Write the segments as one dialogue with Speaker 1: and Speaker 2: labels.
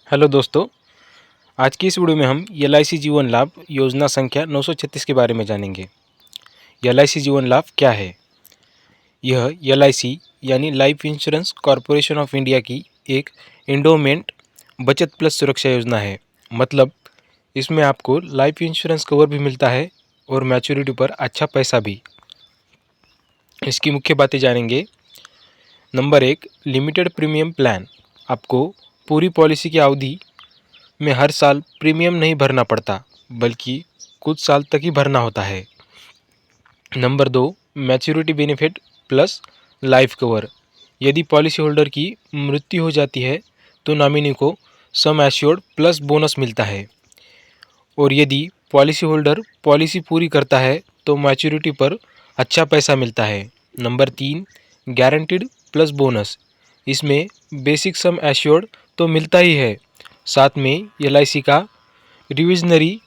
Speaker 1: Hello दोस्तों, आज की इस वीडियो में हम एलआईसी जीवन लाभ योजना संख्या 936 के बारे में जानेंगे। एलआईसी जीवन लाभ क्या है? यह एलआईसी यानी life insurance corporation of India की एक एंडोमेंट बचत प्लस सुरक्षा योजना है। मतलब इसमें आपको लाइफ इंश्योरेंस कवर भी मिलता है और मैच्योरिटी पर अच्छा पैसा भी। इसकी मुख्य बातें जानेंगे। Number 1, limited premium plan. आपको पूरी पॉलिसी की अवधि में हर साल प्रीमियम नहीं भरना पड़ता, बल्कि कुछ साल तक ही भरना होता है। Number 2, maturity benefit plus life cover. यदि पॉलिसी होल्डर की मृत्यु हो जाती है तो नॉमिनी को सम एश्योर्ड प्लस बोनस मिलता है, और यदि पॉलिसी होल्डर पॉलिसी पूरी करता है तो मैच्योरिटी पर अच्छा पैसा मिलता है। Number 3, guaranteed plus bonus. इसमें बेसिक सम एश्योर्ड तो मिलता ही है, साथ में एलआईसी का रिविजनरी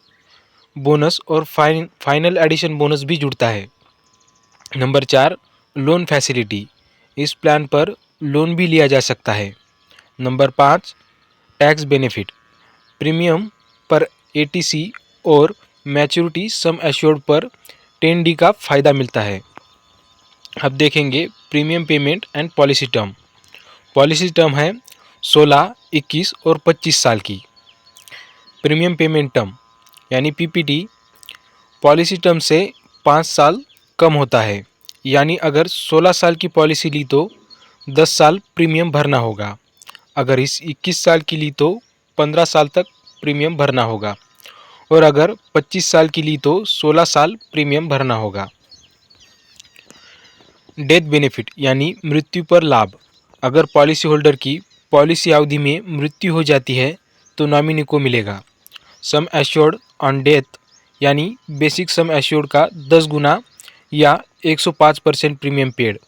Speaker 1: बोनस और फाइनल एडिशन बोनस भी जुड़ता है। Number 4, loan facility. इस प्लान पर लोन भी लिया जा सकता है। Number 5, tax benefit. प्रीमियम पर एटीसी और मैच्योरिटी सम एश्योर्ड पर 10D का फ़ायदा मिलता है। अब देखेंगे premium payment and policy term. Policy term है 16, 21 और 25 साल की। प्रीमियम पेमेंट टर्म यानी पीपीटी पॉलिसी टर्म से 5 साल कम होता है, यानी अगर 16 साल की पॉलिसी ली तो 10 साल प्रीमियम भरना होगा। अगर इस 21 साल की ली तो 15 साल तक प्रीमियम भरना होगा, और अगर 25 साल की ली तो 16 साल प्रीमियम भरना होगा। डेथ बेनिफिट यानी मृत्यु पर लाभ। अगर पॉलिसी होल्डर की पॉलिसी अवधि में मृत्यु हो जाती है तो नॉमिनी को मिलेगा सम एश्योर्ड ऑन डेथ, यानी बेसिक सम एश्योर्ड का 10 गुना या 105% प्रीमियम पेड,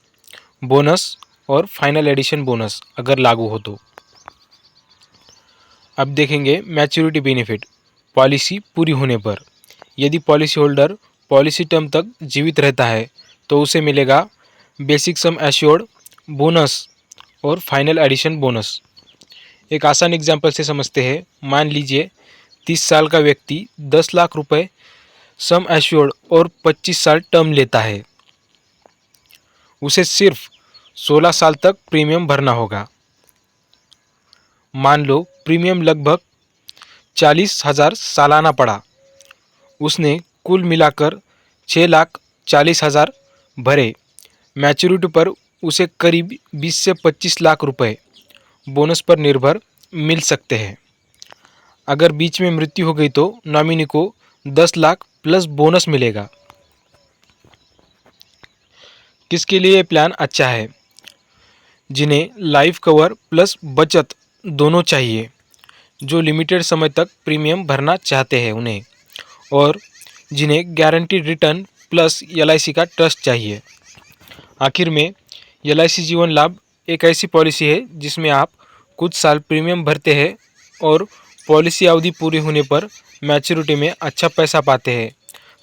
Speaker 1: बोनस और फाइनल एडिशन बोनस अगर लागू हो तो। अब देखेंगे मैच्योरिटी बेनिफिट पॉलिसी पूरी होने पर। यदि पॉलिसी होल्डर पॉलिसी टर्म तक जीवित रहता है तो उसे मिलेगा बेसिक सम एश्योर्ड, बोनस और फाइनल एडिशन बोनस। एक आसान एग्जांपल से समझते हैं। मान लीजिए 30 साल का व्यक्ति 10 लाख रुपए सम एश्योर्ड और 25 साल टर्म लेता है। उसे सिर्फ 16 साल तक प्रीमियम भरना होगा। मान लो प्रीमियम लगभग 40,000 सालाना पड़ा। उसने कुल मिलाकर 6,40,000 भरे। मैच्योरिटी पर उसे करीब 20 से 25 लाख रुपए बोनस पर निर्भर मिल सकते हैं। अगर बीच में मृत्यु हो गई तो नॉमिनी को 10 लाख प्लस बोनस मिलेगा। किसके लिए ये प्लान अच्छा है? जिन्हें लाइफ कवर प्लस बचत दोनों चाहिए, जो लिमिटेड समय तक प्रीमियम भरना चाहते हैं उन्हें, और जिन्हें गारंटीड रिटर्न प्लस एलआईसी का ट्रस्ट चाहिए। आखिर में एलआईसी जीवन लाभ एक ऐसी पॉलिसी है जिसमें आप कुछ साल प्रीमियम भरते हैं और पॉलिसी अवधि पूरी होने पर मैच्योरिटी में अच्छा पैसा पाते हैं।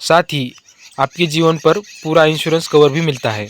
Speaker 1: साथ ही आपके जीवन पर पूरा इंश्योरेंस कवर भी मिलता है।